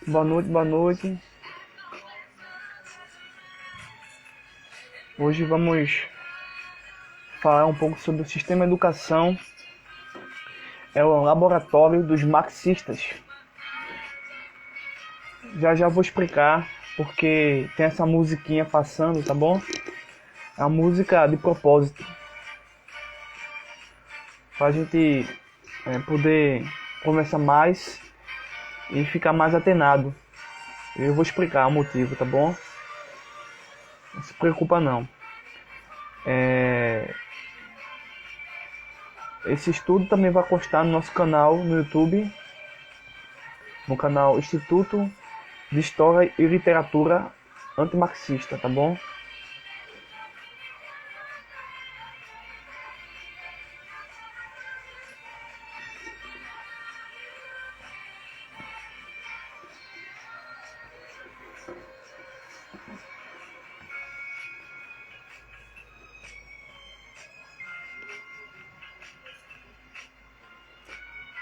Boa noite, boa noite. Hoje vamos falar um pouco sobre o sistema de educação. É o laboratório dos marxistas. Já vou explicar porque tem essa musiquinha passando, tá bom? É a música de propósito, pra gente poder conversar mais e ficar mais atenado. Eu vou explicar o motivo, tá bom? Não se preocupa não. Esse estudo também vai constar no nosso canal no YouTube, no canal Instituto de História e Literatura Antimarxista, tá bom?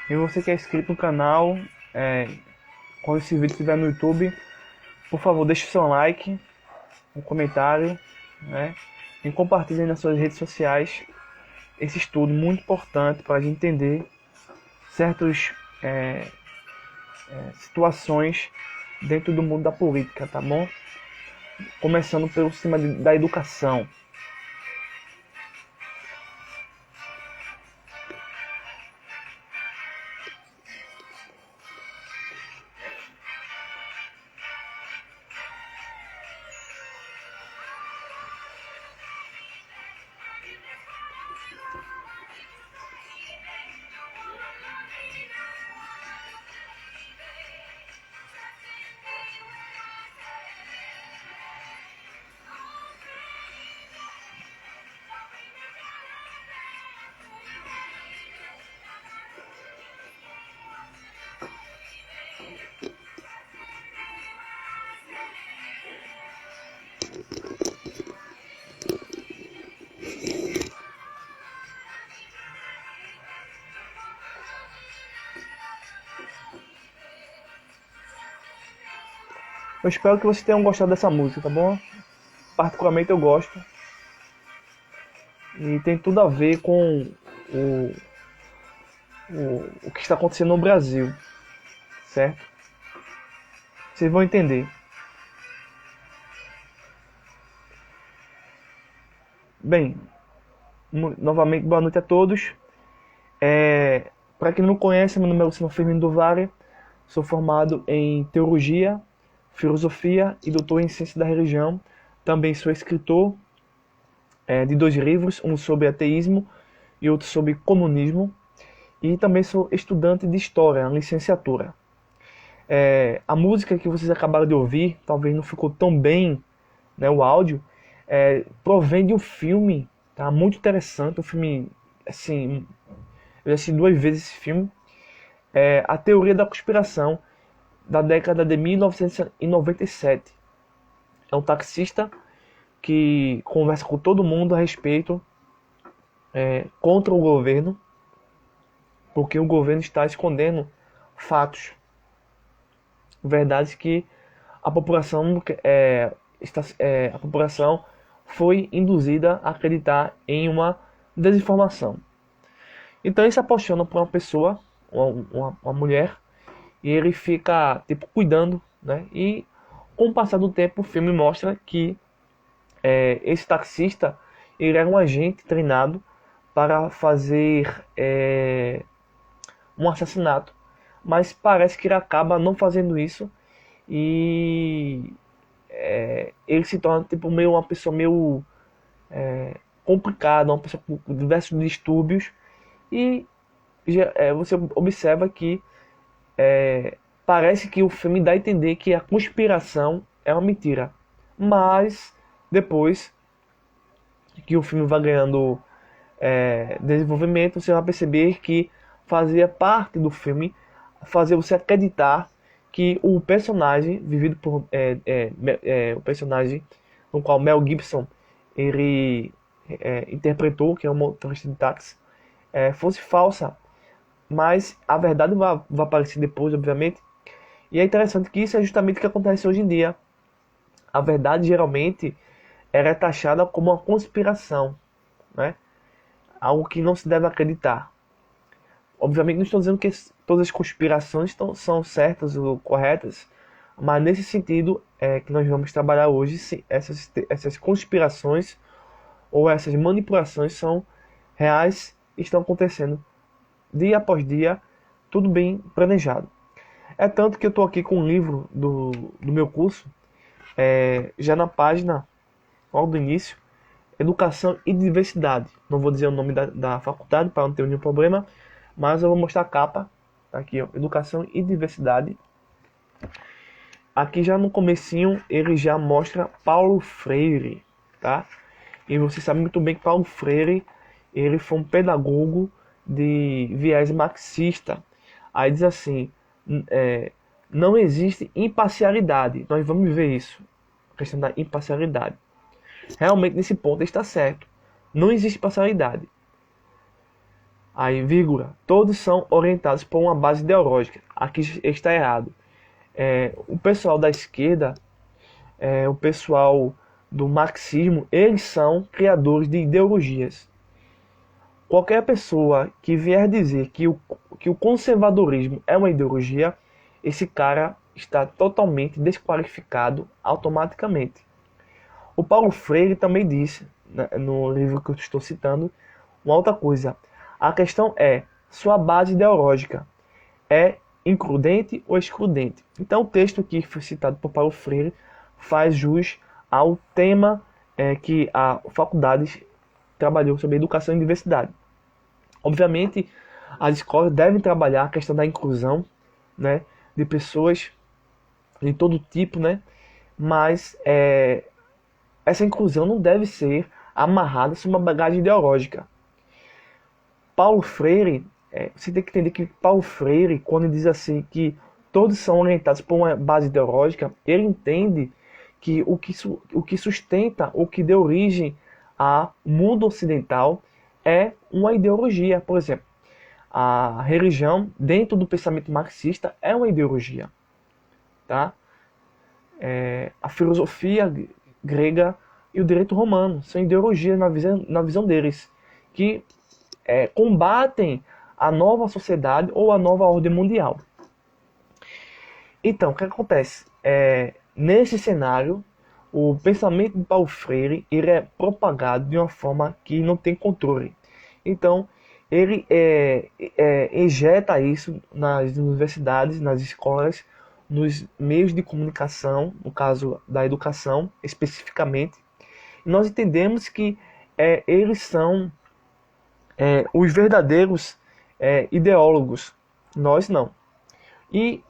E você que é inscrito no canal, quando esse vídeo estiver no YouTube, por favor, deixe o seu like, um comentário, né? E compartilhe nas suas redes sociais esse estudo muito importante para a gente entender certas situações dentro do mundo da política, tá bom? Começando pelo sistema da educação. Eu espero que vocês tenham gostado dessa música, tá bom? Particularmente eu gosto. E tem tudo a ver com o que está acontecendo no Brasil, certo? Vocês vão entender. Bem, novamente boa noite a todos. Para quem não me conhece, meu nome é Luciano Firmino do Vale. Sou formado em Teologia, Filosofia e doutor em Ciência da Religião. Também sou escritor de 2 livros, um sobre ateísmo e outro sobre comunismo. E também sou estudante de História, licenciatura. A música que vocês acabaram de ouvir, talvez não ficou tão bem, né, o áudio, provém de um filme, tá, muito interessante, um filme, assim, eu já assisti 2 vezes esse filme, A Teoria da Conspiração, da década de 1997. É um taxista que conversa com todo mundo a respeito contra o governo, porque o governo está escondendo fatos, verdades que a população a população foi induzida a acreditar em uma desinformação. Então ele se apaixona por uma pessoa, uma mulher, e ele fica cuidando, né? E com o passar do tempo o filme mostra que esse taxista ele era um agente treinado para fazer um assassinato, mas parece que ele acaba não fazendo isso e ele se torna tipo meio uma pessoa meio complicada, uma pessoa com diversos distúrbios, e você observa que parece que o filme dá a entender que a conspiração é uma mentira, mas depois que o filme vai ganhando desenvolvimento, você vai perceber que fazia parte do filme fazer você acreditar que o personagem vivido por o personagem no qual Mel Gibson ele interpretou, que é um motorista de táxi, fosse falsa, mas a verdade vai aparecer depois, obviamente. E é interessante que isso é justamente o que acontece hoje em dia. A verdade geralmente era taxada como uma conspiração, né? Algo que não se deve acreditar. Obviamente não estou dizendo que todas as conspirações são certas ou corretas, mas nesse sentido que nós vamos trabalhar hoje, se essas conspirações ou essas manipulações são reais e estão acontecendo dia após dia, tudo bem planejado. É tanto que eu estou aqui com um livro do meu curso, já na página, logo do início, Educação e Diversidade. Não vou dizer o nome da faculdade para não ter nenhum problema, mas eu vou mostrar a capa. Tá aqui, ó, Educação e Diversidade. Aqui já no comecinho ele já mostra Paulo Freire, tá? E você sabe muito bem que Paulo Freire ele foi um pedagogo de viés marxista. Aí diz assim, não existe imparcialidade. Nós vamos ver isso, a questão da imparcialidade. Realmente nesse ponto está certo. Não existe parcialidade. Aí, vírgula, todos são orientados por uma base ideológica. Aqui está errado. O pessoal da esquerda, o pessoal do marxismo, eles são criadores de ideologias. Qualquer pessoa que vier dizer que o conservadorismo é uma ideologia, esse cara está totalmente desqualificado automaticamente. O Paulo Freire também disse, né, no livro que eu estou citando, uma outra coisa. A questão é, sua base ideológica é includente ou excludente? Então o texto que foi citado por Paulo Freire faz jus ao tema que a faculdade trabalhou sobre educação e diversidade. Obviamente, as escolas devem trabalhar a questão da inclusão, né, de pessoas de todo tipo, né, mas essa inclusão não deve ser amarrada a uma bagagem ideológica. Paulo Freire, você tem que entender que Paulo Freire, quando diz assim que todos são orientados por uma base ideológica, ele entende que o que sustenta, o que deu origem ao mundo ocidental é uma ideologia. Por exemplo, a religião, dentro do pensamento marxista, é uma ideologia. Tá? A filosofia grega e o direito romano são ideologias na visão deles, que combatem a nova sociedade ou a nova ordem mundial. Então, o que acontece? Nesse cenário, o pensamento de Paulo Freire ele é propagado de uma forma que não tem controle. Então, ele injeta isso nas universidades, nas escolas, nos meios de comunicação, no caso da educação especificamente. E nós entendemos que eles são os verdadeiros ideólogos, nós não. E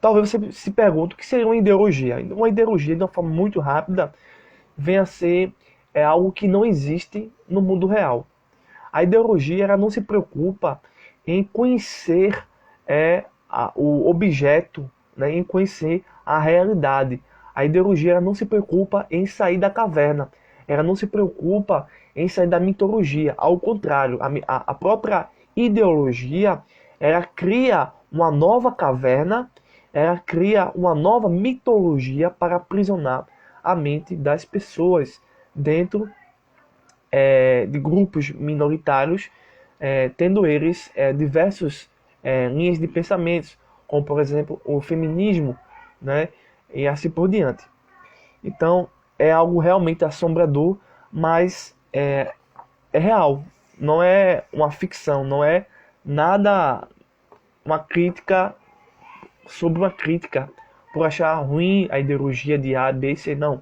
talvez você se pergunte o que seria uma ideologia. Uma ideologia, de uma forma muito rápida, vem a ser algo que não existe no mundo real. A ideologia ela não se preocupa em conhecer o objeto, né, em conhecer a realidade. A ideologia ela não se preocupa em sair da caverna. Ela não se preocupa em sair da mitologia. Ao contrário, a própria ideologia ela cria uma nova caverna, ela cria uma nova mitologia para aprisionar a mente das pessoas dentro de grupos minoritários, tendo eles diversas linhas de pensamentos, como por exemplo o feminismo, né, e assim por diante. Então é algo realmente assombrador, mas é real, não é uma ficção, não é nada uma crítica sobre uma crítica, por achar ruim a ideologia de A, B e C, não. O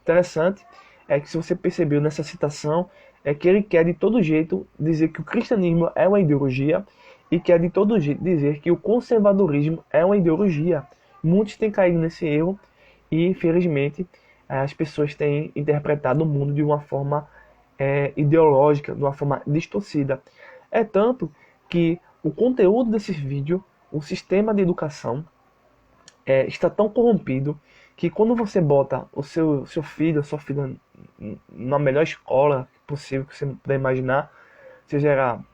interessante é que, se você percebeu nessa citação, é que ele quer de todo jeito dizer que o cristianismo é uma ideologia e quer de todo jeito dizer que o conservadorismo é uma ideologia. Muitos têm caído nesse erro e, infelizmente, as pessoas têm interpretado o mundo de uma forma ideológica, de uma forma distorcida. É tanto que o conteúdo desses vídeos, o sistema de educação, está tão corrompido que, quando você bota o seu filho, a sua filha na melhor escola possível que você puder imaginar, seja ela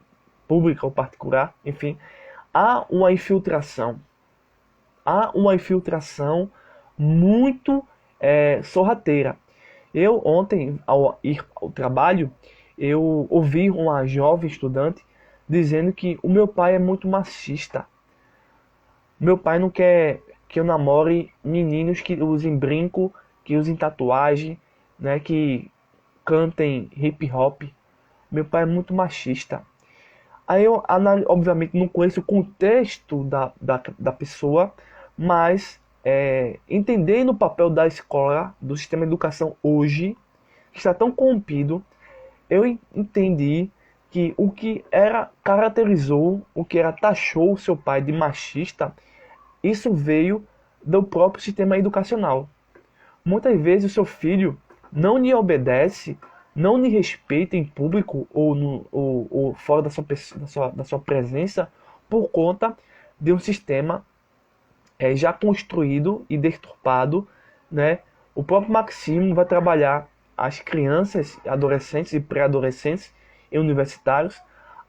pública ou particular, enfim, há uma infiltração. Há uma infiltração muito sorrateira. Eu, ontem, ao ir ao trabalho, eu ouvi uma jovem estudante dizendo que o meu pai é muito machista. Meu pai não quer que eu namore meninos que usem brinco, que usem tatuagem, né, que cantem hip hop. Meu pai é muito machista. Aí eu, obviamente, não conheço o contexto da pessoa, mas entendendo o papel da escola, do sistema de educação hoje, que está tão corrompido, eu entendi que o que caracterizou, o que taxou o seu pai de machista, isso veio do próprio sistema educacional. Muitas vezes o seu filho não lhe obedece, não lhe respeita em público ou fora da sua presença, por conta de um sistema já construído e deturpado, né? O próprio marxismo vai trabalhar as crianças, adolescentes e pré-adolescentes e universitários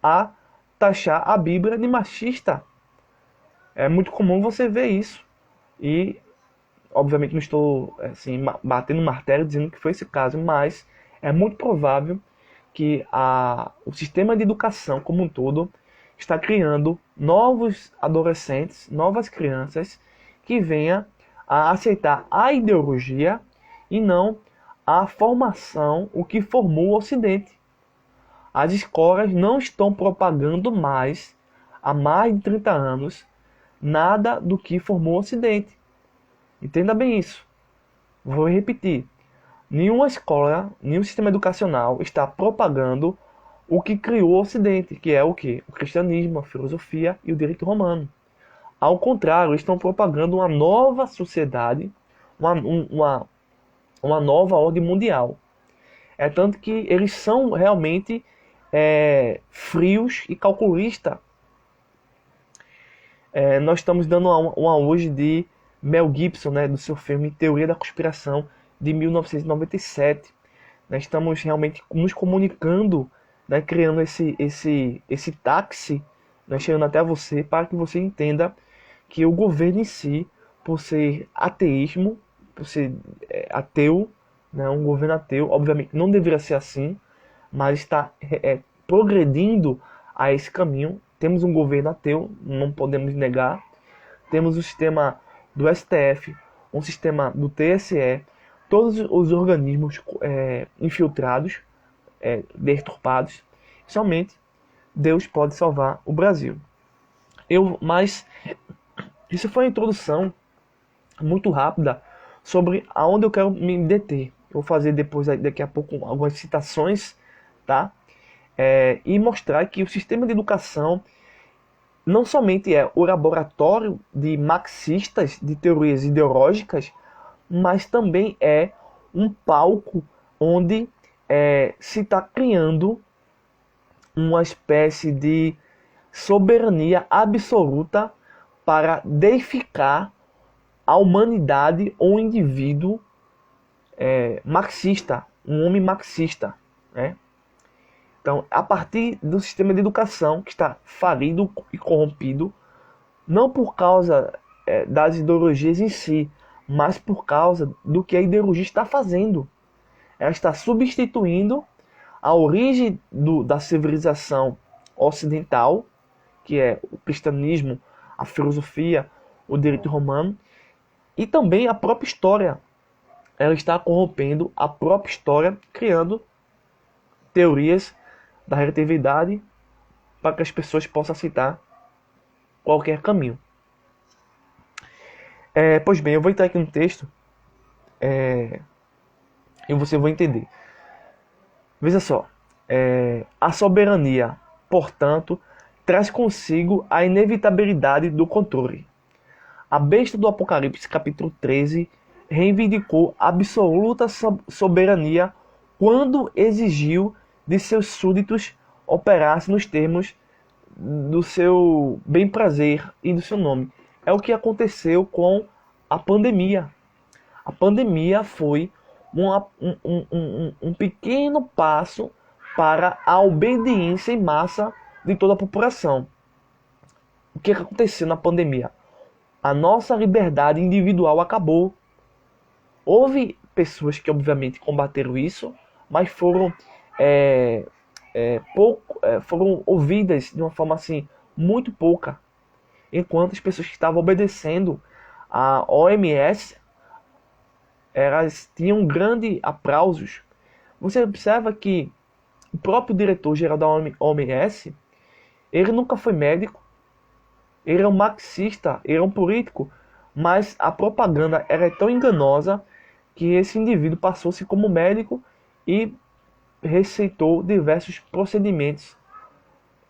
a taxar a Bíblia de machista. É muito comum você ver isso. E, obviamente, não estou assim, batendo martelo dizendo que foi esse caso, mas é muito provável que o sistema de educação como um todo está criando novos adolescentes, novas crianças que venham a aceitar a ideologia e não a formação, o que formou o Ocidente. As escolas não estão propagando mais, há mais de 30 anos, nada do que formou o Ocidente. Entenda bem isso. Vou repetir. Nenhuma escola, nenhum sistema educacional está propagando o que criou o Ocidente, que é o quê? O cristianismo, a filosofia e o direito romano. Ao contrário, eles estão propagando uma nova sociedade, uma nova ordem mundial. É tanto que eles são realmente frios e calculistas. Nós estamos dando uma hoje de Mel Gibson, né, do seu filme Teoria da Conspiração, de 1997. Nós estamos realmente nos comunicando, né, criando esse táxi, né, chegando até você, para que você entenda que o governo em si, por ser ateísmo, por ser ateu, né, um governo ateu, obviamente não deveria ser assim, mas está progredindo a esse caminho. Temos um governo ateu, não podemos negar. Temos o sistema do STF, um sistema do TSE, todos os organismos infiltrados, deturpados. Somente Deus pode salvar o Brasil. Mas isso foi uma introdução muito rápida sobre aonde eu quero me deter. Eu vou fazer depois, daqui a pouco, algumas citações, tá? E mostrar que o sistema de educação não somente é o laboratório de marxistas, de teorias ideológicas, mas também é um palco onde se está criando uma espécie de soberania absoluta para deificar a humanidade ou um indivíduo marxista, um homem marxista, né? Então, a partir do sistema de educação que está falido e corrompido, não por causa das ideologias em si, mas por causa do que a ideologia está fazendo. Ela está substituindo a origem da civilização ocidental, que é o cristianismo, a filosofia, o direito romano, e também a própria história. Ela está corrompendo a própria história, criando teorias da relatividade para que as pessoas possam aceitar qualquer caminho. Pois bem, eu vou entrar aqui no texto e você vai entender. Veja só, a soberania, portanto, traz consigo a inevitabilidade do controle. A besta do Apocalipse, capítulo 13, reivindicou absoluta soberania quando exigiu de seus súditos operassem nos termos do seu bem-prazer e do seu nome. É o que aconteceu com a pandemia. A pandemia foi um pequeno passo para a obediência em massa de toda a população. O que aconteceu na pandemia? A nossa liberdade individual acabou. Houve pessoas que obviamente combateram isso, mas foram foram ouvidas de uma forma assim muito pouca, enquanto as pessoas que estavam obedecendo a OMS, elas tinham grande aplausos. Você observa que o próprio diretor-geral da OMS, ele nunca foi médico, ele é um marxista, ele é um político, mas a propaganda era é tão enganosa que esse indivíduo passou-se como médico e receitou diversos procedimentos,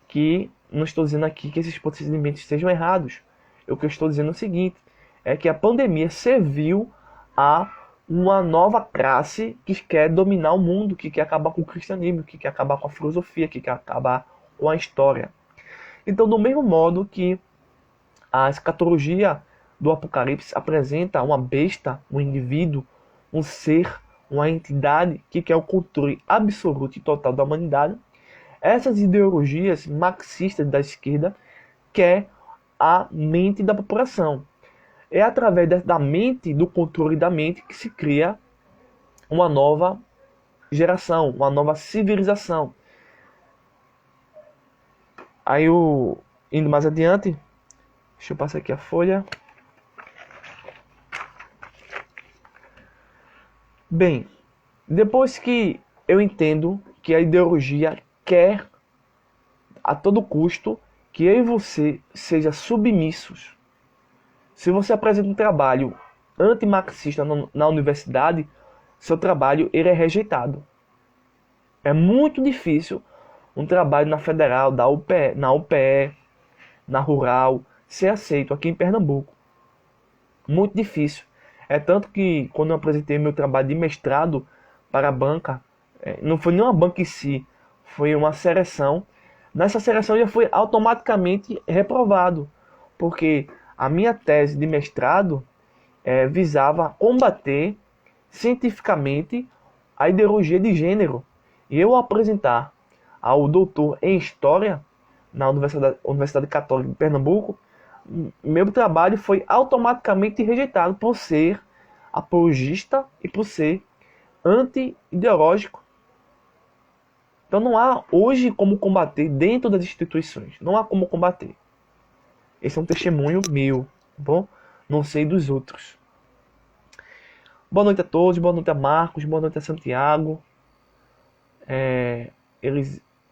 que não estou dizendo aqui que esses procedimentos sejam errados. O que eu estou dizendo é o seguinte, é que a pandemia serviu a uma nova classe que quer dominar o mundo, que quer acabar com o cristianismo, que quer acabar com a filosofia, que quer acabar com a história. Então, do mesmo modo que a escatologia do Apocalipse apresenta uma besta, um indivíduo, um ser, uma entidade que quer o controle absoluto e total da humanidade, essas ideologias marxistas da esquerda quer a mente da população. É através da mente, do controle da mente, que se cria uma nova geração, uma nova civilização. Aí, indo mais adiante, deixa eu passar aqui a folha. Bem, depois que eu entendo que a ideologia quer a todo custo que eu e você seja submissos. Se você apresenta um trabalho antimarxista na universidade, seu trabalho ele é rejeitado. É muito difícil um trabalho na Federal, na UPE, na Rural, ser aceito aqui em Pernambuco. Muito difícil. É tanto que quando eu apresentei meu trabalho de mestrado para a banca, não foi nem uma banca em si, foi uma seleção. Nessa seleção eu já fui automaticamente reprovado, porque a minha tese de mestrado visava combater cientificamente a ideologia de gênero. E eu apresentar ao doutor em História na Universidade Católica de Pernambuco, meu trabalho foi automaticamente rejeitado por ser apologista e por ser anti-ideológico. Então não há hoje como combater dentro das instituições. Não há como combater. Esse é um testemunho meu, tá bom? Não sei dos outros. Boa noite a todos, boa noite a Marcos, boa noite a Santiago,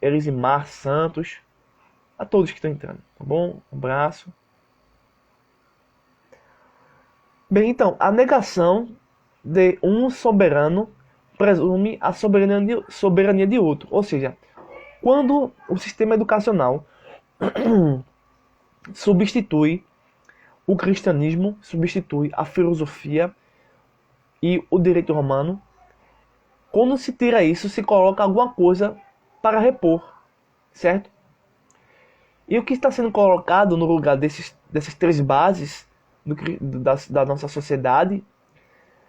Elisimar Santos, a todos que estão entrando, tá bom? Um abraço. Bem, então, a negação de um soberano presume a soberania de outro. Ou seja, quando o sistema educacional substitui o cristianismo, substitui a filosofia e o direito romano, quando se tira isso, se coloca alguma coisa para repor, certo? E o que está sendo colocado no lugar dessas três bases da nossa sociedade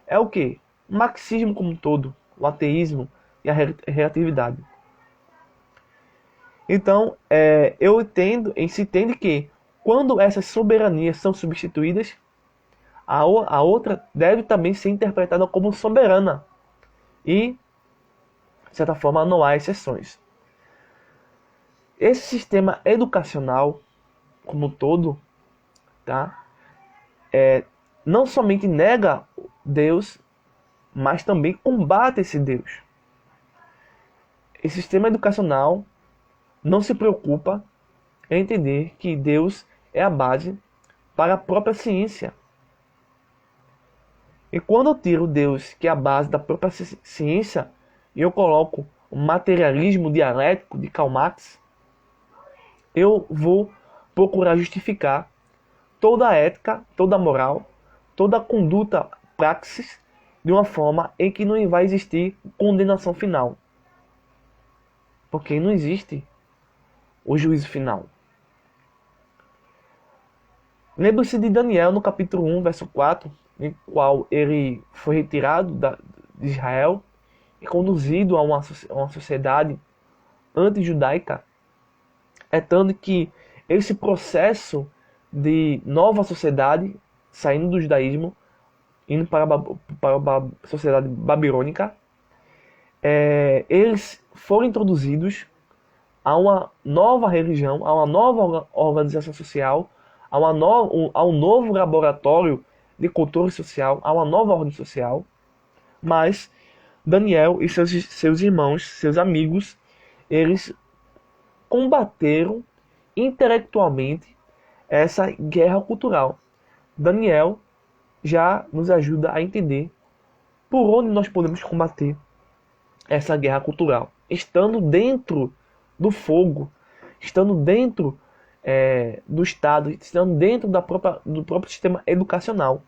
é o quê? O marxismo como um todo, o ateísmo e a relatividade. Então, se entende que quando essas soberanias são substituídas, a outra deve também ser interpretada como soberana. E, de certa forma, não há exceções. Esse sistema educacional, como um todo, tá? Não somente nega Deus, mas também combate esse Deus. Esse sistema educacional não se preocupa em entender que Deus é a base para a própria ciência. E quando eu tiro Deus, que é a base da própria ciência, e eu coloco o materialismo dialético de Karl Marx, eu vou procurar justificar toda a ética, toda a moral, toda a conduta, praxis, de uma forma em que não vai existir condenação final. Porque não existe o juízo final. Lembre-se de Daniel no capítulo 1, verso 4, em qual ele foi retirado de Israel e conduzido a uma sociedade anti-judaica. É tanto que esse processo de nova sociedade, saindo do judaísmo, indo para a sociedade babilônica, eles foram introduzidos a uma nova religião, a uma nova organização social, a um novo laboratório de controle social, a uma nova ordem social. Mas Daniel e seus irmãos, seus amigos, eles combateram intelectualmente essa guerra cultural. Daniel já nos ajuda a entender por onde nós podemos combater essa guerra cultural. Estando dentro do fogo, estando dentro do Estado, estando dentro do próprio sistema educacional.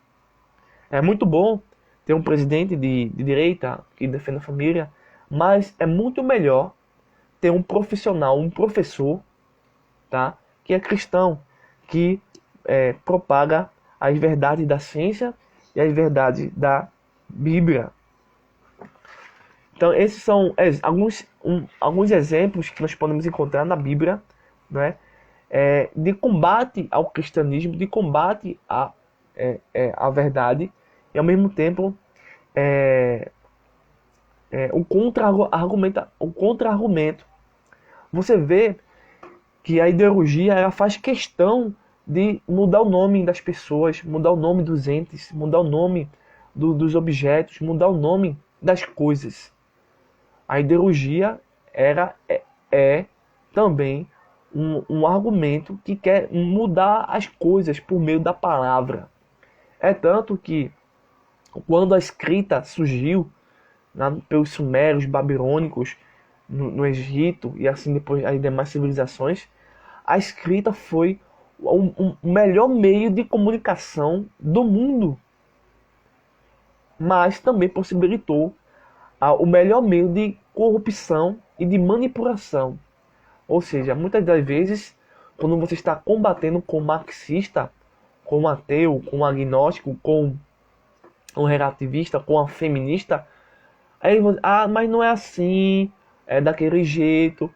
É muito bom ter um presidente de direita que defende a família, mas é muito melhor ter um profissional, um professor, tá, que é cristão, que propaga as verdades da ciência e as verdades da Bíblia. Então, esses são alguns exemplos que nós podemos encontrar na Bíblia, né, de combate ao cristianismo, de combate à verdade, e ao mesmo tempo o contra-argumento. Você vê que a ideologia ela faz questão de mudar o nome das pessoas, mudar o nome dos entes, mudar o nome dos objetos, mudar o nome das coisas. A ideologia é também um argumento que quer mudar as coisas por meio da palavra. É tanto que quando a escrita surgiu pelos sumérios, babilônicos, no Egito e assim depois as demais civilizações, a escrita foi o melhor meio de comunicação do mundo, mas também possibilitou o melhor meio de corrupção e de manipulação. Ou seja, muitas das vezes, quando você está combatendo com um marxista, com um ateu, com um agnóstico, com um relativista, com uma feminista, aí você, mas não é assim, é daquele jeito,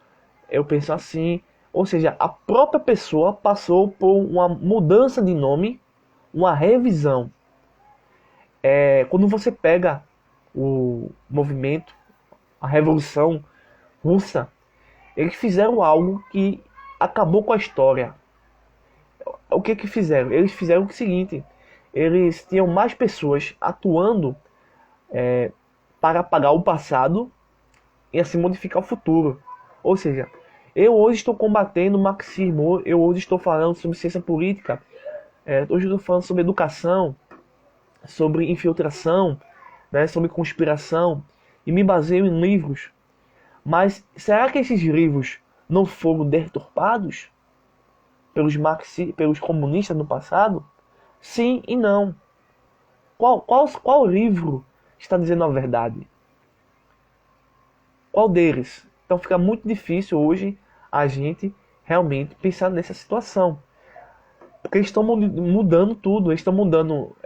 eu penso assim. Ou seja, a própria pessoa passou por uma mudança de nome, uma revisão. Quando você pega o movimento, a Revolução Russa, eles fizeram algo que acabou com a história. O que fizeram? Eles fizeram o seguinte: eles tinham mais pessoas atuando para apagar o passado e assim modificar o futuro. Ou seja, eu hoje estou combatendo o marxismo, eu hoje estou falando sobre ciência política, hoje eu estou falando sobre educação, sobre infiltração, né, sobre conspiração, e me baseio em livros. Mas será que esses livros não foram deturpados pelos comunistas no passado? Sim e não. Qual livro está dizendo a verdade? Qual deles? Então fica muito difícil hoje a gente realmente pensar nessa situação. Porque eles estão mudando tudo, eles estão mudando,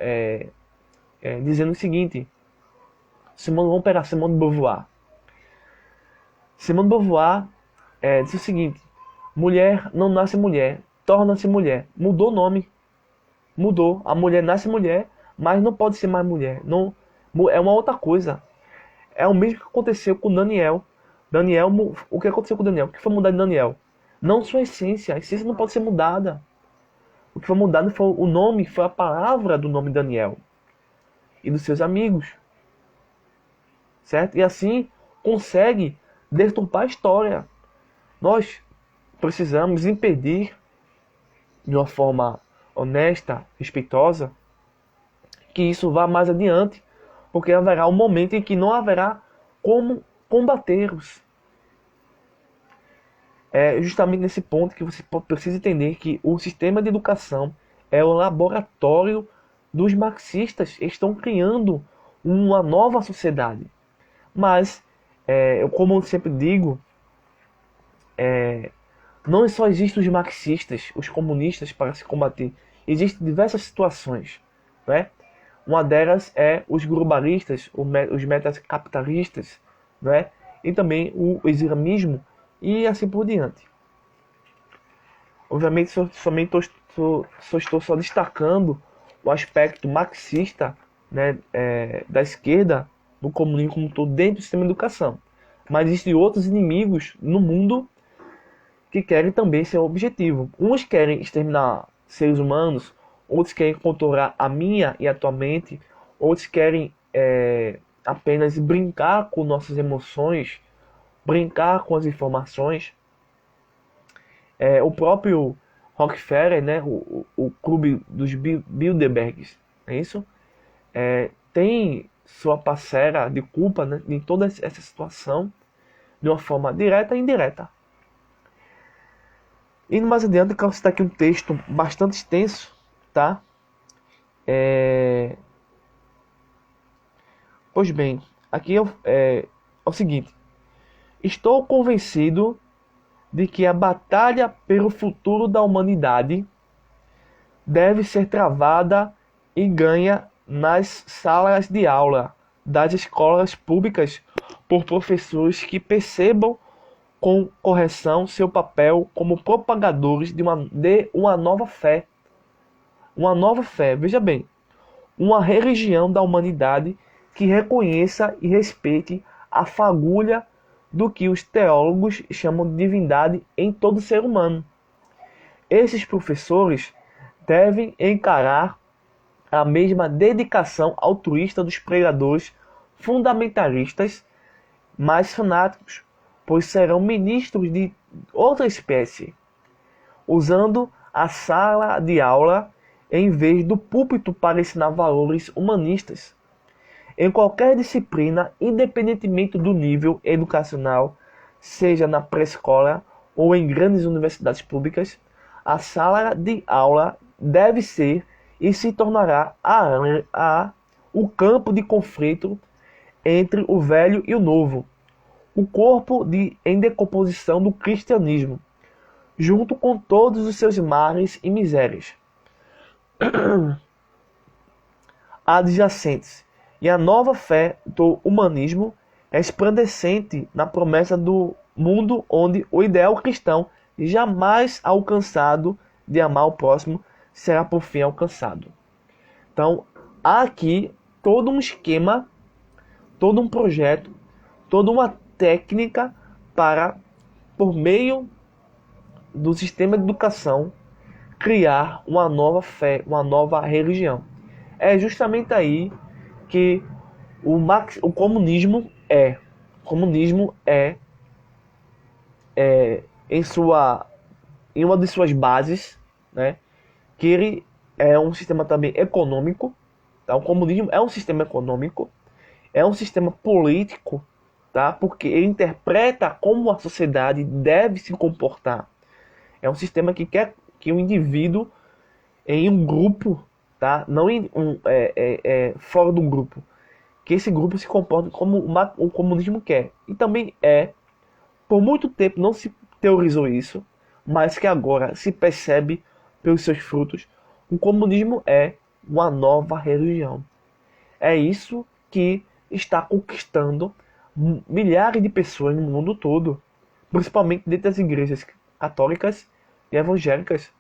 dizendo o seguinte: vamos pegar Simone de Beauvoir. Simone de Beauvoir diz o seguinte: mulher não nasce mulher, torna-se mulher. Mudou o nome. Mudou. A mulher nasce mulher, mas não pode ser mais mulher. Não, é uma outra coisa. É o mesmo que aconteceu com Daniel. O que aconteceu com Daniel? O que foi mudado em Daniel? Não sua essência. A essência não pode ser mudada. O que foi mudado foi o nome, foi a palavra do nome Daniel e dos seus amigos. Certo? E assim consegue deturpar a história. Nós precisamos impedir, de uma forma honesta, respeitosa, que isso vá mais adiante, porque haverá um momento em que não haverá como combatê-los. É justamente nesse ponto que você precisa entender que o sistema de educação é o laboratório dos marxistas. Eles estão criando uma nova sociedade. Mas, como eu sempre digo, não só existem os marxistas, os comunistas para se combater. Existem diversas situações, né? Uma delas é os globalistas, os metacapitalistas, né? E também o islamismo e assim por diante. Obviamente, estou só destacando o aspecto marxista, né, da esquerda, do comunismo como um todo, dentro do sistema de educação. Mas existem outros inimigos no mundo que querem também ser objetivo. Uns querem exterminar seres humanos, outros querem controlar a minha e a tua mente, outros querem apenas brincar com nossas emoções, brincar com as informações. O próprio Rockefeller, né, o clube dos Bilderbergs, é isso? Tem sua parcela de culpa, né, em toda essa situação, de uma forma direta e indireta. Indo mais adiante, eu quero citar aqui um texto bastante extenso, tá? Pois bem, aqui é o seguinte. Estou convencido de que a batalha pelo futuro da humanidade deve ser travada e ganha nas salas de aula das escolas públicas por professores que percebam com correção seu papel como propagadores de uma nova fé. Uma nova fé, veja bem, uma religião da humanidade que reconheça e respeite a fagulha do que os teólogos chamam de divindade em todo ser humano. Esses professores devem encarar a mesma dedicação altruísta dos pregadores fundamentalistas mais fanáticos, pois serão ministros de outra espécie, usando a sala de aula em vez do púlpito para ensinar valores humanistas. Em qualquer disciplina, independentemente do nível educacional, seja na pré-escola ou em grandes universidades públicas, a sala de aula deve ser e se tornará o campo de conflito entre o velho e o novo, o corpo em decomposição do cristianismo, junto com todos os seus males e misérias adjacentes, e a nova fé do humanismo resplandecente na promessa do mundo onde o ideal cristão, jamais alcançado de amar o próximo, será por fim alcançado. Então, há aqui todo um esquema, todo um projeto, toda uma técnica para, por meio do sistema de educação, criar uma nova fé, uma nova religião. É justamente aí que o comunismo em uma de suas bases, né, que ele é um sistema também econômico, tá? O comunismo é um sistema econômico, é um sistema político, tá? Porque ele interpreta como a sociedade deve se comportar. É um sistema que quer que o indivíduo em um grupo, tá? Não fora do grupo, que esse grupo se comporte como o comunismo quer. E também por muito tempo não se teorizou isso, mas que agora se percebe pelos seus frutos. O comunismo é uma nova religião. É isso que está conquistando milhares de pessoas no mundo todo, principalmente dentro das igrejas católicas e evangélicas.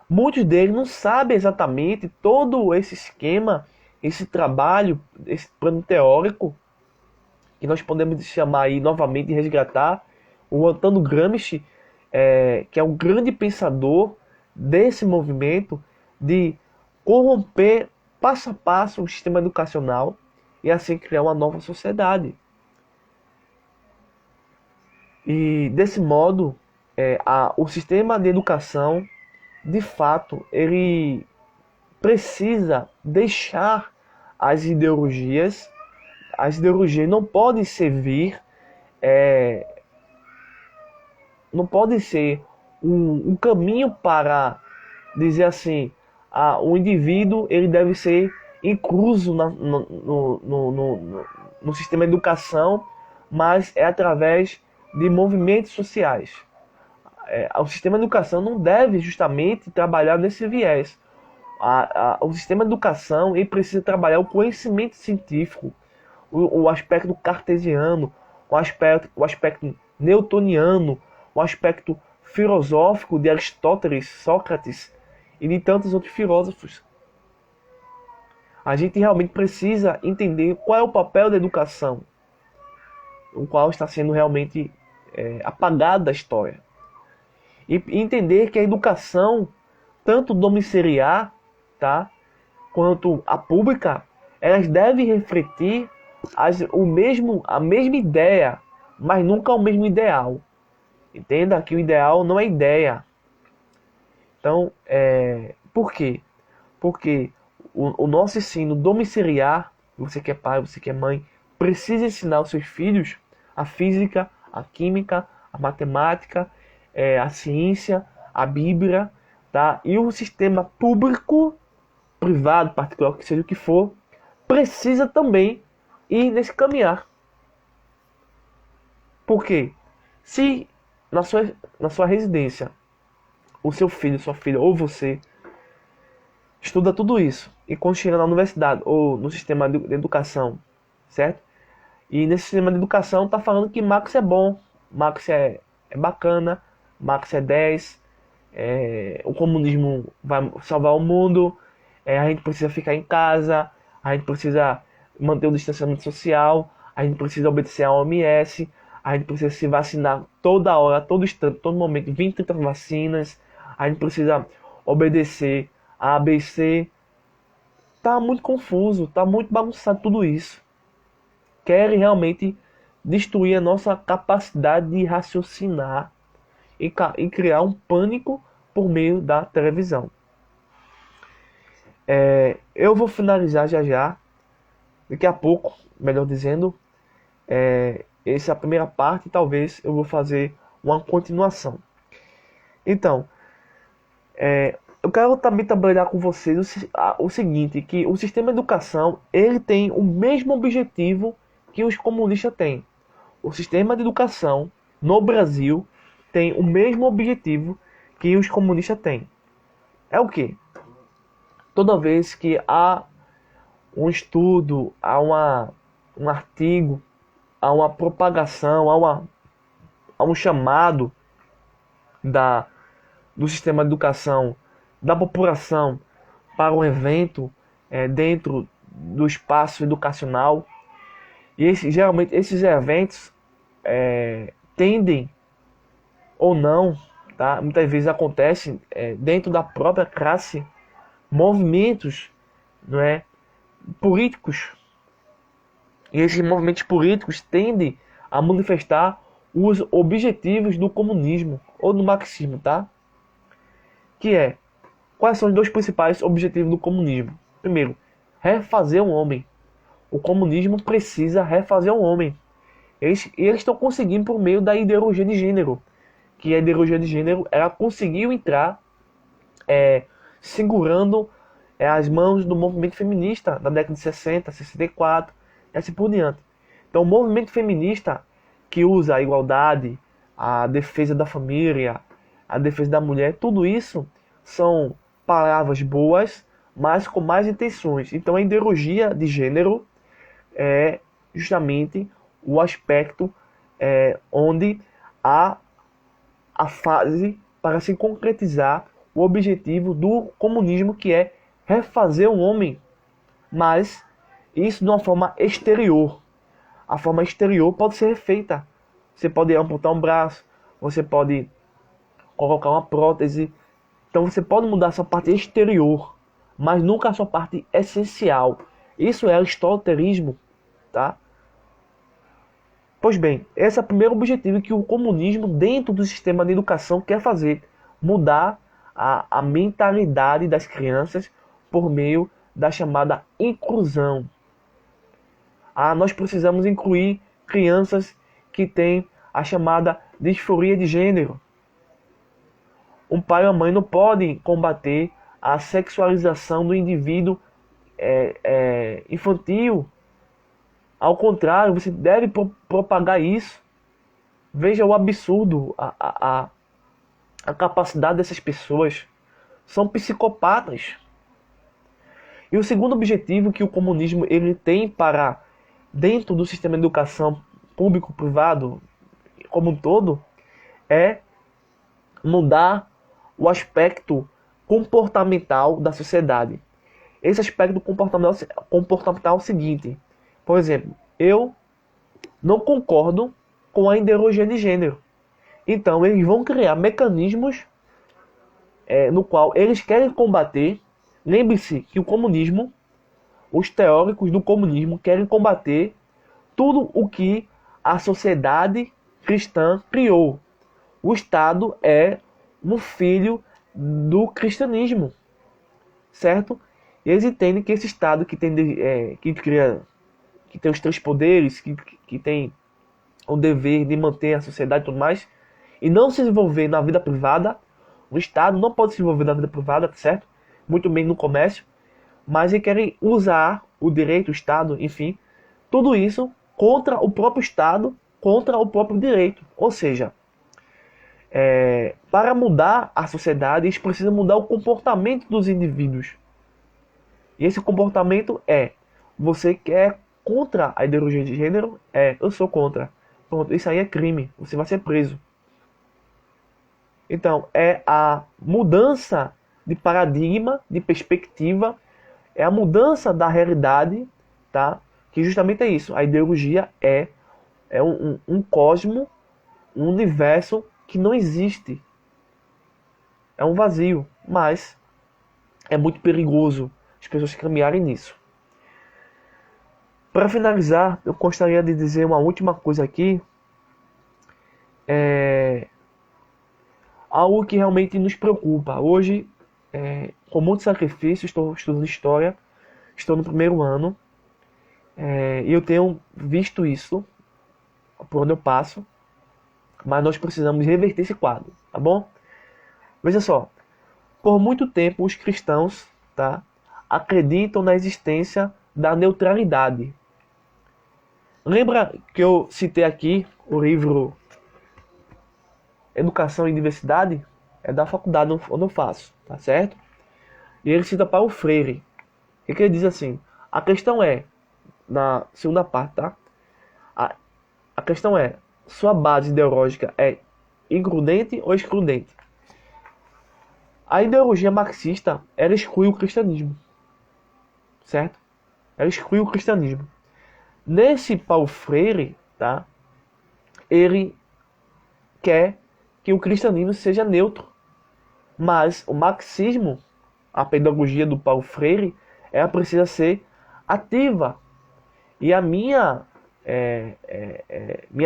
Muitos deles não sabem exatamente todo esse esquema, esse trabalho, esse plano teórico, que nós podemos chamar aí novamente de resgatar o Antônio Gramsci, que é um grande pensador desse movimento de corromper passo a passo o sistema educacional e assim criar uma nova sociedade. E desse modo, o sistema de educação, de fato, ele precisa deixar as ideologias. As ideologias não podem servir, não pode ser um caminho para dizer assim, o indivíduo ele deve ser incluso no sistema de educação, mas é através de movimentos sociais. O sistema de educação não deve justamente trabalhar nesse viés. O sistema de educação ele precisa trabalhar o conhecimento científico, o aspecto cartesiano, o aspecto newtoniano, o aspecto filosófico de Aristóteles, Sócrates e de tantos outros filósofos. A gente realmente precisa entender qual é o papel da educação, o qual está sendo realmente apagado da história. E entender que a educação, tanto domiciliar, tá, quanto a pública, elas devem refletir a mesma ideia, mas nunca o mesmo ideal. Entenda que o ideal não é ideia. Então, por quê? Porque o nosso ensino domiciliar, você que é pai, você que é mãe, precisa ensinar os seus filhos a física, a química, a matemática, a ciência, a Bíblia, tá? E o sistema público, privado, particular, que seja o que for, precisa também ir nesse caminhar. Por quê? Se na sua residência, o seu filho, sua filha ou você estuda tudo isso e quando chega na universidade ou no sistema de educação, certo? E nesse sistema de educação está falando que Marx é bom, Marx é bacana, Marx é 10, o comunismo vai salvar o mundo, a gente precisa ficar em casa, a gente precisa manter o distanciamento social, a gente precisa obedecer à OMS, a gente precisa se vacinar toda hora, todo instante, todo momento, 20, 30 vacinas, a gente precisa obedecer a ABC. Tá muito confuso, tá muito bagunçado tudo isso. Querem realmente destruir a nossa capacidade de raciocinar e criar um pânico por meio da televisão. Eu vou finalizar já. Daqui a pouco, melhor dizendo, essa é a primeira parte, talvez eu vou fazer uma continuação. Então, eu quero também trabalhar com vocês o seguinte, que o sistema de educação, ele tem o mesmo objetivo que os comunistas têm. O sistema de educação no Brasil tem o mesmo objetivo que os comunistas têm. É o quê? Toda vez que há um estudo, há um artigo, há uma propagação, há um chamado do sistema de educação, da população para um evento dentro do espaço educacional, e geralmente esses eventos tendem ou não, tá? Muitas vezes acontecem dentro da própria classe movimentos, não é, políticos, e esses movimentos políticos tendem a manifestar os objetivos do comunismo ou do marxismo, tá? Quais são os dois principais objetivos do comunismo? Primeiro, refazer o homem. O comunismo precisa refazer o homem. Eles estão conseguindo por meio da ideologia de gênero, que a ideologia de gênero ela conseguiu entrar segurando as mãos do movimento feminista da década de 60, 64 e assim por diante. Então, o movimento feminista que usa a igualdade, a defesa da família, a defesa da mulher, tudo isso são palavras boas, mas com mais intenções. Então, a ideologia de gênero é justamente o aspecto onde há a fase para se concretizar o objetivo do comunismo, que é refazer o homem, mas isso de uma forma exterior. A forma exterior pode ser feita. Você pode amputar um braço, você pode colocar uma prótese. Então você pode mudar a sua parte exterior, mas nunca a sua parte essencial. Isso é aristotelismo, tá? Pois bem, esse é o primeiro objetivo que o comunismo dentro do sistema de educação quer fazer. Mudar a mentalidade das crianças por meio da chamada inclusão. Nós precisamos incluir crianças que têm a chamada disforia de gênero. Um pai ou uma mãe não podem combater a sexualização do indivíduo infantil. Ao contrário, você deve propagar isso. Veja o absurdo, a capacidade dessas pessoas. São psicopatas. E o segundo objetivo que o comunismo ele tem para dentro do sistema de educação público-privado como um todo é mudar o aspecto comportamental da sociedade. Esse aspecto comportamental é o seguinte. Por exemplo, eu não concordo com a ideologia de gênero. Então, eles vão criar mecanismos no qual eles querem combater. Lembre-se que o comunismo, os teóricos do comunismo querem combater tudo o que a sociedade cristã criou. O Estado é um filho do cristianismo, certo? E eles entendem que esse Estado que tem os três poderes, que tem o dever de manter a sociedade e tudo mais, e não se envolver na vida privada. O Estado não pode se envolver na vida privada, certo? Muito bem no comércio, mas eles querem usar o direito, o Estado, enfim, tudo isso contra o próprio Estado, contra o próprio direito. Ou seja, para mudar a sociedade, eles precisam mudar o comportamento dos indivíduos. E esse comportamento você que é contra a ideologia de gênero, eu sou contra. Pronto, isso aí é crime, você vai ser preso. Então, é a mudança de paradigma, de perspectiva, é a mudança da realidade, tá? Que justamente é isso. A ideologia é um cosmo, um universo que não existe. É um vazio, mas é muito perigoso as pessoas caminharem nisso. Para finalizar, eu gostaria de dizer uma última coisa aqui. Algo que realmente nos preocupa. Hoje, com muito sacrifício, estou estudando História, estou no primeiro ano, e eu tenho visto isso por onde eu passo, mas nós precisamos reverter esse quadro, tá bom? Veja só, por muito tempo os cristãos, tá, acreditam na existência da neutralidade. Lembra que eu citei aqui o livro Educação e Diversidade? É da faculdade onde eu faço, tá certo? E ele cita Paulo Freire. O que ele diz assim? A questão na segunda parte, tá? A questão sua base ideológica é includente ou excludente? A ideologia marxista, ela exclui o cristianismo, certo? Ela exclui o cristianismo. Nesse Paulo Freire, tá? Ele quer que o cristianismo seja neutro. Mas o marxismo, a pedagogia do Paulo Freire, ela precisa ser ativa. E a minha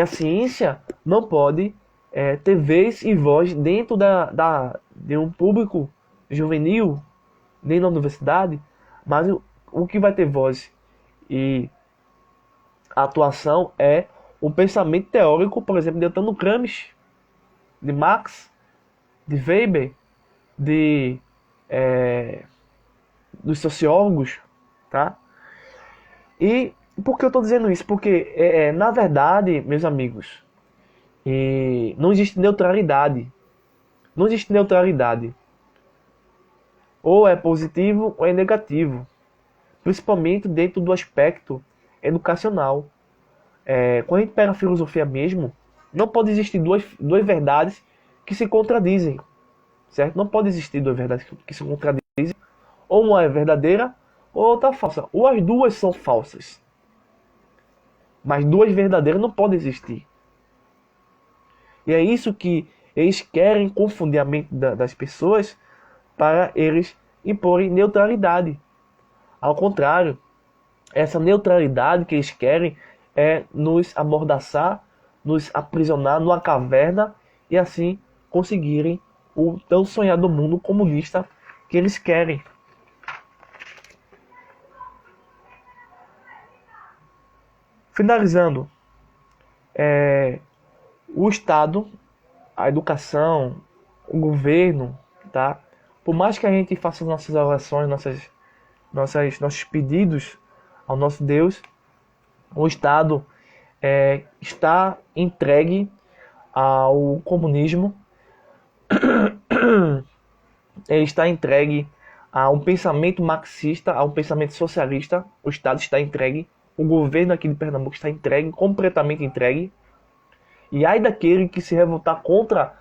ciência não pode ter vez e voz dentro de um público juvenil, nem na universidade, mas o que vai ter voz e a atuação é o pensamento teórico, por exemplo, de Antônio Gramsci, de Marx, de Weber, dos sociólogos, tá? E por que eu estou dizendo isso? Porque, na verdade, meus amigos, não existe neutralidade. Não existe neutralidade. Ou é positivo ou é negativo. Principalmente dentro do aspecto educacional. Quando a gente pega a filosofia mesmo, não pode existir duas verdades que se contradizem. Certo? Não pode existir duas verdades que se contradizem. Ou uma é verdadeira ou outra é falsa. Ou as duas são falsas. Mas duas verdadeiras não podem existir. E é isso que eles querem confundir a mente das pessoas para eles imporem neutralidade. Ao contrário, essa neutralidade que eles querem é nos amordaçar, nos aprisionar numa caverna e assim conseguirem o tão sonhado mundo comunista que eles querem. Finalizando, o Estado, a educação, o governo, tá? Por mais que a gente faça nossas orações, nossos pedidos ao nosso Deus, o Estado está entregue ao comunismo, está entregue a um pensamento marxista, a um pensamento socialista. O Estado está entregue, o governo aqui de Pernambuco está entregue, completamente entregue. E ai daquele que se revoltar contra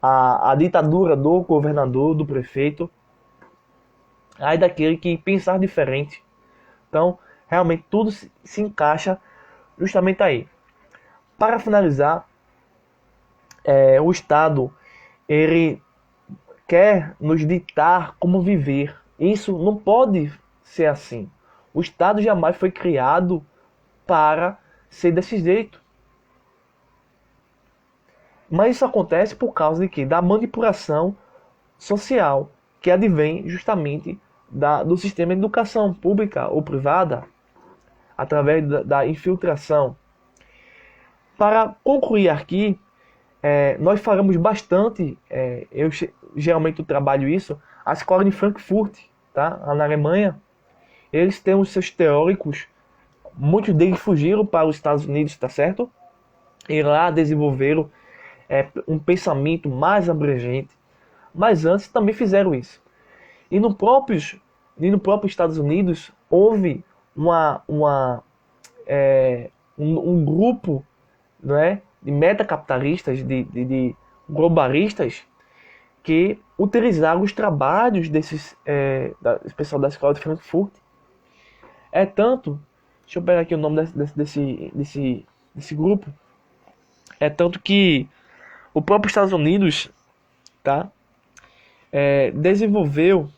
a ditadura do governador, do prefeito, ai daquele que pensar diferente. Então, realmente tudo se encaixa justamente aí. Para finalizar, o Estado, ele quer nos ditar como viver. Isso não pode ser assim. O Estado jamais foi criado para ser desse jeito. Mas isso acontece por causa de quê? Da manipulação social que advém justamente do sistema de educação pública ou privada, através da infiltração. Para concluir aqui, nós falamos bastante, eu geralmente trabalho isso, a escola de Frankfurt, tá? Lá na Alemanha. Eles têm os seus teóricos, muitos deles fugiram para os Estados Unidos, tá certo? E lá desenvolveram um pensamento mais abrangente, mas antes também fizeram isso. E no próprio Estados Unidos houve um grupo, né, de metacapitalistas, de globalistas, que utilizaram os trabalhos desses pessoal da escola de Frankfurt. Tanto, deixa eu pegar aqui o nome desse grupo, tanto que o próprio Estados Unidos, tá, desenvolveu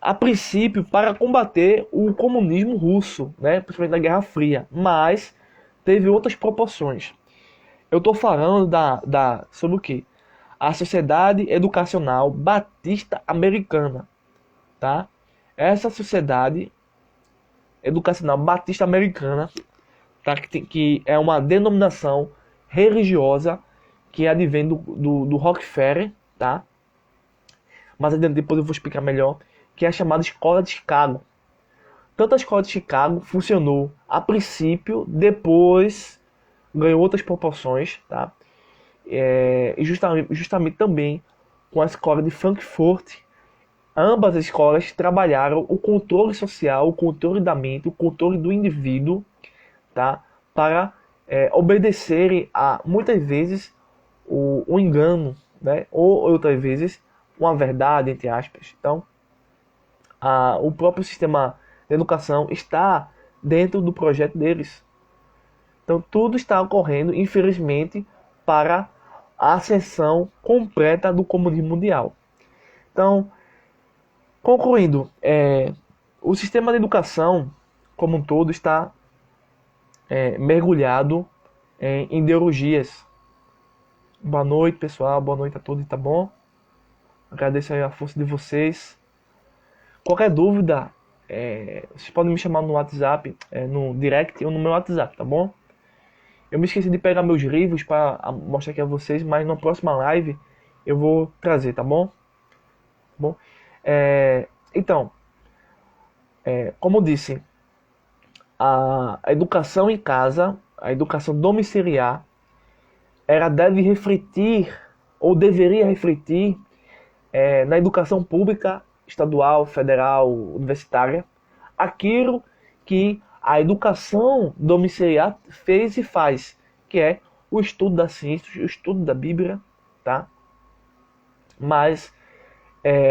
a princípio para combater o comunismo russo, né, principalmente na Guerra Fria, mas teve outras proporções. Eu estou falando sobre o quê? A Sociedade Educacional Batista Americana, tá? Essa Sociedade Educacional Batista Americana, tá? Que é uma denominação religiosa que advém do Rockefeller, tá? Mas depois eu vou explicar melhor, que é a chamada Escola de Chicago. Tanto a Escola de Chicago funcionou a princípio, depois ganhou outras proporções, tá? E justamente também com a Escola de Frankfurt. Ambas as escolas trabalharam o controle social, o controle da mente, o controle do indivíduo, tá? Para obedecerem a, muitas vezes, o engano, né? Ou outras vezes, uma verdade, entre aspas. Então, o próprio sistema de educação está dentro do projeto deles. Então, tudo está ocorrendo, infelizmente, para a ascensão completa do comunismo mundial. Então, concluindo, o sistema de educação como um todo está mergulhado em ideologias. Boa noite, pessoal. Boa noite a todos, tá bom? Agradeço aí a força de vocês. Qualquer dúvida, vocês podem me chamar no WhatsApp, no direct ou no meu WhatsApp, tá bom? Eu me esqueci de pegar meus livros para mostrar aqui a vocês, mas na próxima live eu vou trazer, tá bom? Bom, então, como eu disse, a educação em casa, a educação domiciliar, ela deve refletir, ou deveria refletir, na educação pública, estadual, federal, universitária, aquilo que a educação domiciliar fez e faz, que é o estudo da ciência, o estudo da Bíblia, tá? Mas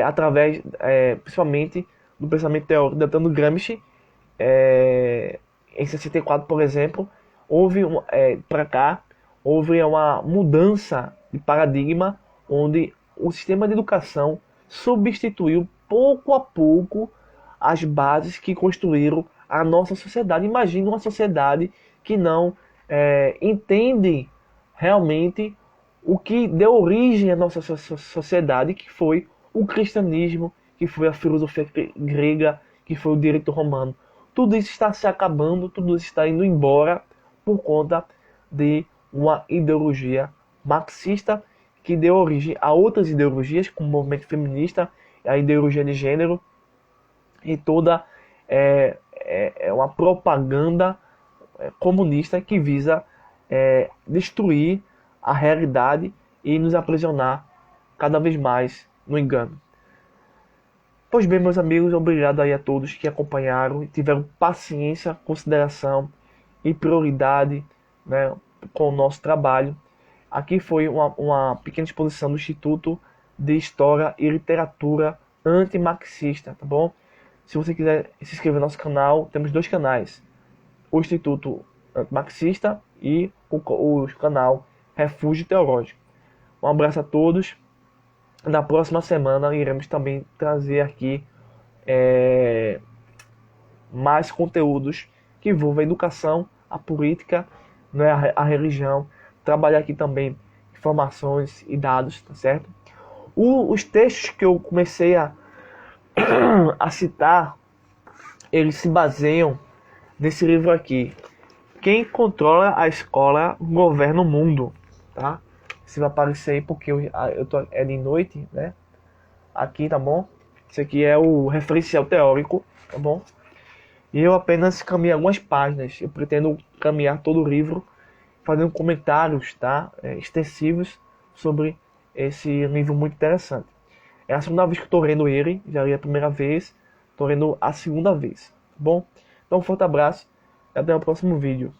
através, principalmente, do pensamento teórico de Antônio Gramsci, em 64, por exemplo, houve uma mudança de paradigma, onde o sistema de educação substituiu pouco a pouco as bases que construíram a nossa sociedade. Imagina uma sociedade que não entende realmente o que deu origem à nossa sociedade, que foi o cristianismo, que foi a filosofia grega, que foi o direito romano. tudo isso está se acabando, tudo isso está indo embora por conta de uma ideologia marxista que deu origem a outras ideologias, como o movimento feminista, a ideologia de gênero e toda uma propaganda comunista que visa destruir a realidade e nos aprisionar cada vez mais no engano. Pois bem, meus amigos, obrigado aí a todos que acompanharam e tiveram paciência, consideração e prioridade, né, com o nosso trabalho. Aqui foi uma pequena exposição do Instituto de História e Literatura Antimarxista, tá bom? Se você quiser se inscrever no nosso canal, temos 2 canais. O Instituto Antimarxista e o canal Refúgio Teológico. Um abraço a todos. Na próxima semana iremos também trazer aqui mais conteúdos que envolvam a educação, a política, né, a religião. Trabalhar aqui também informações e dados, tá certo? Os textos que eu comecei a citar, eles se baseiam nesse livro aqui. Quem controla a escola governa o mundo, tá? Isso vai aparecer aí porque é de noite, né? Aqui, tá bom? Isso aqui é o referencial teórico, tá bom? E eu apenas caminhei algumas páginas. Eu pretendo caminhar todo o livro, fazendo comentários, tá? Extensivos sobre esse livro muito interessante. É a segunda vez que eu estou lendo ele, já li a primeira vez, estou lendo a segunda vez, tá bom? Então, um forte abraço e até o próximo vídeo.